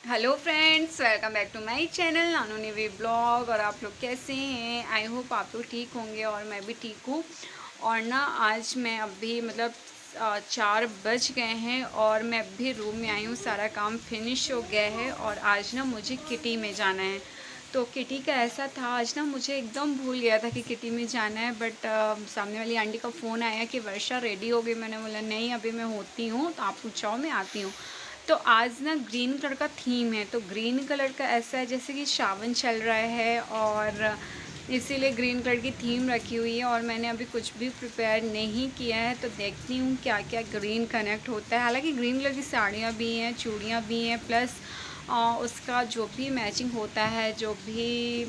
Hello friends, welcome back to my channel Nanu Nivi blog. और आप लोग कैसे हैं? आई होप आप लोग ठीक होंगे और मैं भी ठीक हूँ। और ना आज मैं अभी 4 बज गए हैं और मैं अभी रूम में आई हूँ। सारा काम फिनिश हो गया है और आज ना मुझे किटी में जाना है। तो किटी का ऐसा था, आज ना मुझे एकदम भूल गया था कि किटी में जाना है। बट सामने वाली आंटी का फ़ोन आया कि वर्षा रेडी हो गई। मैंने बोला नहीं, अभी मैं होती हूँ, तो आप पूछाओ, मैं आती हूँ। तो आज ना ग्रीन कलर का थीम है। तो ग्रीन कलर का ऐसा है जैसे कि सावन चल रहा है और इसीलिए ग्रीन कलर की थीम रखी हुई है। और मैंने अभी कुछ भी प्रिपेयर नहीं किया है, तो देखती हूँ क्या क्या ग्रीन कनेक्ट होता है। हालांकि ग्रीन कलर की साड़ियाँ भी हैं, चूड़ियाँ भी हैं, प्लस उसका जो भी मैचिंग होता है, जो भी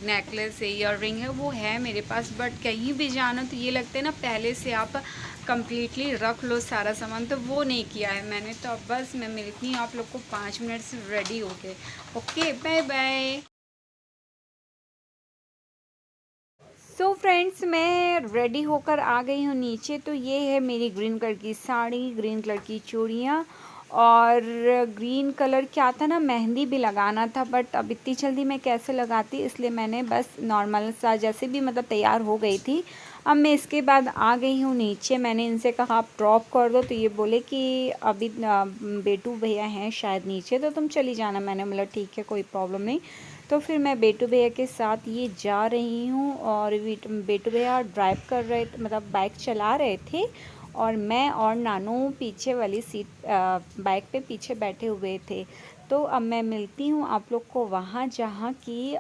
नेकलेस है, ईयर रिंग है, वो है मेरे पास। बट कहीं भी जाना तो ये लगता है ना, पहले से आप कंप्लीटली रख लो सारा सामान, तो वो नहीं किया है मैंने। तो अब बस मैं मिलती हूँ आप लोग को 5 मिनट से रेडी हो गए। Okay, bye bye. So friends, मैं रेडी होकर आ गई हूँ नीचे। तो ये है मेरी ग्रीन कलर की साड़ी, ग्रीन कलर की चूड़ियाँ। और ग्रीन कलर क्या था ना, मेहंदी भी लगाना था, बट अब इतनी जल्दी मैं कैसे लगाती, इसलिए मैंने बस नॉर्मल सा जैसे भी तैयार हो गई थी। अब मैं इसके बाद आ गई हूँ नीचे। मैंने इनसे कहा आप ड्रॉप कर दो, तो ये बोले कि अभी बेटू भैया हैं शायद नीचे, तो तुम चली जाना। मैंने बोला ठीक है, कोई प्रॉब्लम नहीं। तो फिर मैं बेटू भैया के साथ ये जा रही हूँ। और बेटू भैया ड्राइव कर रहे, बाइक चला रहे थे, और मैं और नानू पीछे वाली सीट बाइक पे पीछे बैठे हुए थे। तो अब मैं मिलती हूँ आप लोग को वहाँ जहाँ की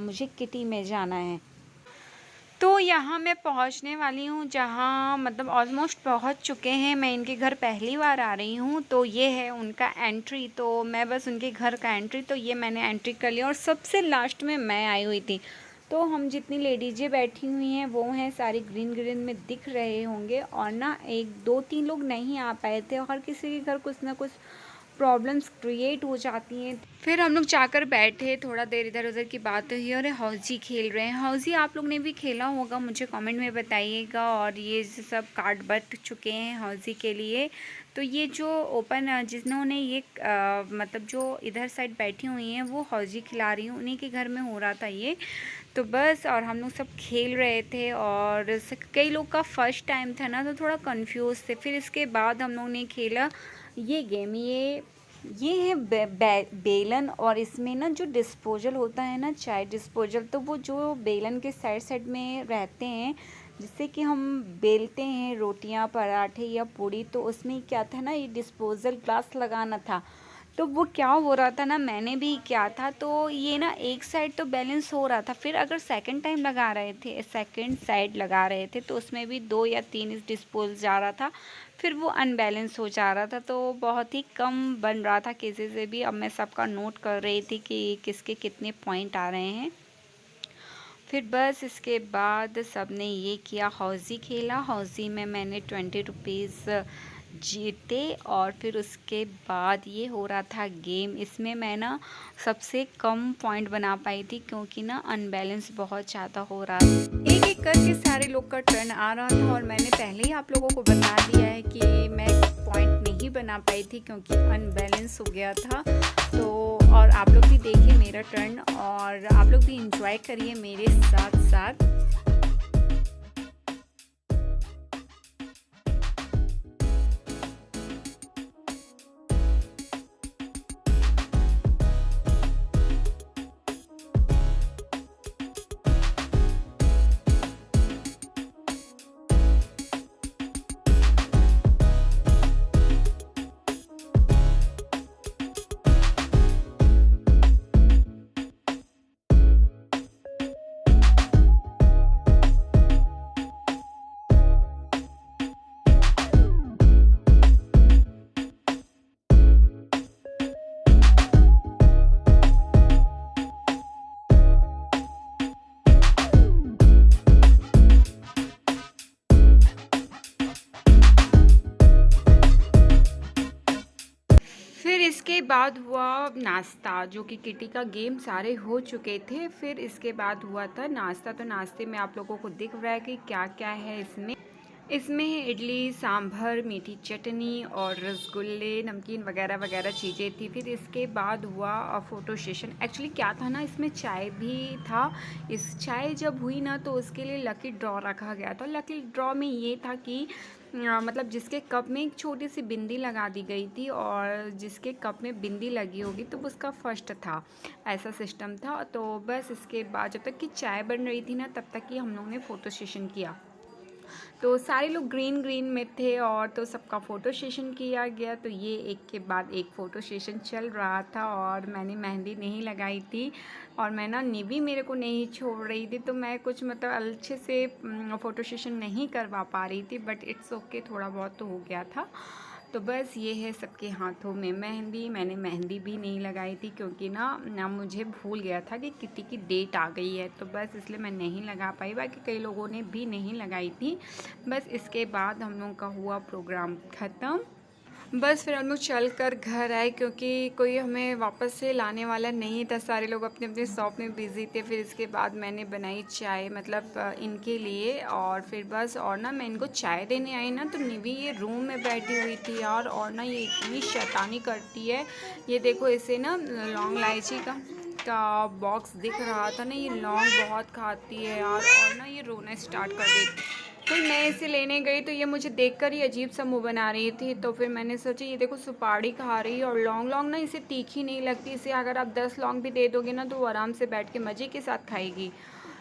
मुझे किटी में जाना है। तो यहाँ मैं पहुँचने वाली हूँ, जहाँ ऑलमोस्ट पहुँच चुके हैं। मैं इनके घर पहली बार आ रही हूँ। तो ये है उनका एंट्री। तो मैं बस उनके घर का एंट्री, तो ये मैंने एंट्री कर लिया और सबसे लास्ट में मैं आई हुई थी। तो हम जितनी लेडीजें बैठी हुई हैं वो हैं सारी ग्रीन ग्रीन में दिख रहे होंगे। और ना एक दो तीन लोग नहीं आ पाए थे, और किसी के घर कुछ ना कुछ प्रॉब्लम्स क्रिएट हो जाती हैं। फिर हम लोग जाकर बैठे, थोड़ा देर इधर उधर की बात हुई। और हौजी खेल रहे हैं। हौजी आप लोग ने भी खेला होगा, मुझे कमेंट में बताइएगा। और ये सब कार्ड बट चुके हैं हौजी के लिए। तो ये जो ओपन जिन्होंने ये जो इधर साइड बैठी हुई हैं वो हौजी खिला रही हूँ, उन्हीं के घर में हो रहा था ये। तो बस, और हम लोग सब खेल रहे थे। और कई लोग का फर्स्ट टाइम था ना, तो थोड़ा कंफ्यूज थे। फिर इसके बाद हम लोग ने खेला ये गेम। ये है बेलन। और इसमें ना जो डिस्पोजल होता है ना, चाय डिस्पोजल, तो वो जो बेलन के साइड साइड में रहते हैं, जिससे कि हम बेलते हैं रोटियां, पराठे या पूड़ी, तो उसमें क्या था ना, ये डिस्पोजल ग्लास लगाना था। तो वो क्या हो रहा था ना, मैंने भी क्या था, तो ये ना एक साइड तो बैलेंस हो रहा था। फिर अगर सेकंड टाइम लगा रहे थे, सेकंड साइड लगा रहे थे, तो उसमें भी 2 या 3 इस डिस्पोज जा रहा था। फिर वो अनबैलेंस हो जा रहा था, तो बहुत ही कम बन रहा था किसी से भी। अब मैं सबका नोट कर रही थी कि किसके कितने पॉइंट आ रहे हैं। फिर बस इसके बाद सब ने ये किया, हौजी खेला। हौजी में मैंने 20 रुपीज़ जीते। और फिर उसके बाद ये हो रहा था गेम। इसमें मैं ना सबसे कम पॉइंट बना पाई थी, क्योंकि ना अनबैलेंस बहुत ज़्यादा हो रहा था। एक एक करके सारे लोग का टर्न आ रहा था, और मैंने पहले ही आप लोगों को बता दिया है कि मैं पॉइंट नहीं बना पाई थी क्योंकि अनबैलेंस हो गया था। तो और आप लोग भी देखिए मेरा टर्न, और आप लोग भी इंजॉय करिए मेरे साथ साथ। फिर इसके बाद हुआ नाश्ता, जो कि किटी का गेम सारे हो चुके थे। फिर इसके बाद हुआ था नाश्ता। तो नाश्ते में आप लोगों को दिख रहा है कि क्या क्या है इसमें। इसमें है इडली, सांभर, मीठी चटनी और रसगुल्ले, नमकीन वगैरह वगैरह चीज़ें थी। फिर इसके बाद हुआ फ़ोटो सेशन। एक्चुअली क्या था ना, इसमें चाय भी था। इस चाय जब हुई ना तो उसके लिए लकी ड्रॉ रखा गया था। लकी ड्रॉ में ये था कि मतलब जिसके कप में एक छोटी सी बिंदी लगा दी गई थी और जिसके कप में बिंदी लगी होगी तो उसका फर्स्ट था, ऐसा सिस्टम था। तो बस इसके बाद जब तक कि चाय बन रही थी ना तब तक कि हम लोगों ने फ़ोटो सेशन किया। तो सारे लोग ग्रीन ग्रीन में थे और तो सबका फ़ोटो सेशन किया गया। तो ये एक के बाद एक फ़ोटो सेशन चल रहा था और मैंने मेहंदी नहीं लगाई थी और मैं ना निवी मेरे को नहीं छोड़ रही थी, तो मैं कुछ मतलब अच्छे से फ़ोटो सेशन नहीं करवा पा रही थी, बट इट्स ओके, थोड़ा बहुत तो हो गया था। तो बस ये है सबके हाथों में मेहंदी। मैंने मेहंदी भी नहीं लगाई थी क्योंकि ना मुझे भूल गया था कि किटी की डेट आ गई है, तो बस इसलिए मैं नहीं लगा पाई। बाकी कई लोगों ने भी नहीं लगाई थी। बस इसके बाद हम लोगों का हुआ प्रोग्राम ख़त्म। बस फिर हम लोग चल कर घर आए क्योंकि कोई हमें वापस से लाने वाला नहीं था। सारे लोग अपने अपने शॉप में बिज़ी थे। फिर इसके बाद मैंने बनाई चाय, मतलब इनके लिए, और फिर बस और ना मैं इनको चाय देने आई ना तो निवी ये रूम में बैठी हुई थी यार, और ना ये इतनी शैतानी करती है। ये देखो, इसे ना लौंग इलायची का बॉक्स दिख रहा था ना, ये लौंग बहुत खाती है यार, और ना ये रोना स्टार्ट कर देती। फिर मैं इसे लेने गई तो ये मुझे देखकर ही अजीब सा मुंह बना रही थी। तो फिर मैंने सोचा ये देखो सुपारी खा रही है और लौंग लौंग ना इसे तीखी नहीं लगती। इसे अगर आप 10 लौंग भी दे दोगे ना तो वो आराम से बैठ के मज़े के साथ खाएगी।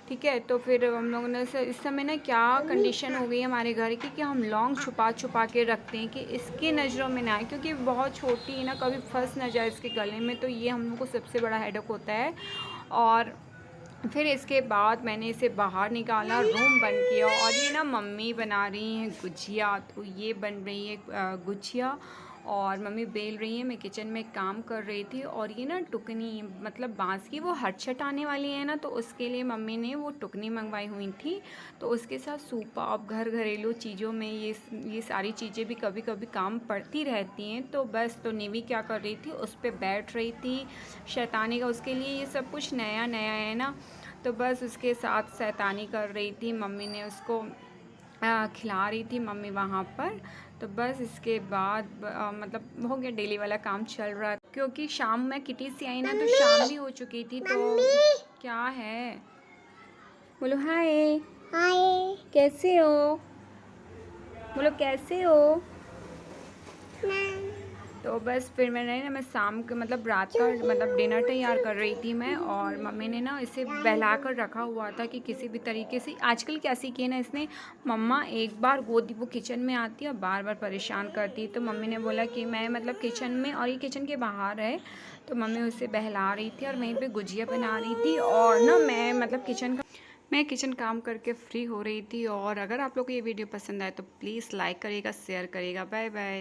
ठीक है, तो फिर हम लोगों ने इस समय ना क्या कंडीशन हो गई है हमारे घर की कि हम लौंग छुपा छुपा के रखते हैं कि इसकी नज़रों में ना आए, क्योंकि बहुत छोटी है ना, कभी फंस ना जाए इसके गले में। तो ये हम लोग को सबसे बड़ा हेडेक होता है। और फिर इसके बाद मैंने इसे बाहर निकाला, रूम बंद किया, और ये ना मम्मी बना रही हैं गुजिया। तो ये बन रही है गुजिया और मम्मी बेल रही है, मैं किचन में काम कर रही थी। और ये ना टुकनी, मतलब बांस की वो हटछट आने वाली है ना, तो उसके लिए मम्मी ने वो टुकनी मंगवाई हुई थी। तो उसके साथ सूपा, अब घर घरेलू चीज़ों में ये सारी चीज़ें भी कभी कभी काम पड़ती रहती हैं। तो बस, तो निवी क्या कर रही थी, उस पर बैठ रही थी शैतानी का। उसके लिए ये सब कुछ नया नया है ना, तो बस उसके साथ शैतानी कर रही थी। मम्मी ने उसको खिला रही थी मम्मी वहाँ पर। तो बस इसके बाद मतलब हो गया, डेली वाला काम चल रहा है। क्योंकि शाम में किटी से आई ना तो शाम भी हो चुकी थी। तो क्या है, बोलो हाय। हाय, कैसे हो? बोलो कैसे हो? तो बस फिर मैंने ना, मैं शाम के मतलब रात का मतलब डिनर तैयार कर रही थी मैं, और मम्मी ने ना इसे बहला कर रखा हुआ था कि किसी भी तरीके से। आजकल क्या सीखी है ना इसने, मम्मा एक बार गोदी, वो किचन में आती है और बार बार परेशान करती है। तो मम्मी ने बोला कि मैं मतलब किचन में, और ये किचन के बाहर है, तो मम्मी उसे बहला रही थी और वहीं पर गुजिया बना रही थी। और ना मैं मतलब किचन काम करके फ्री हो रही थी। और अगर आप लोग को ये वीडियो पसंद आए तो प्लीज़ लाइक करिएगा, शेयर करिएगा। Bye bye.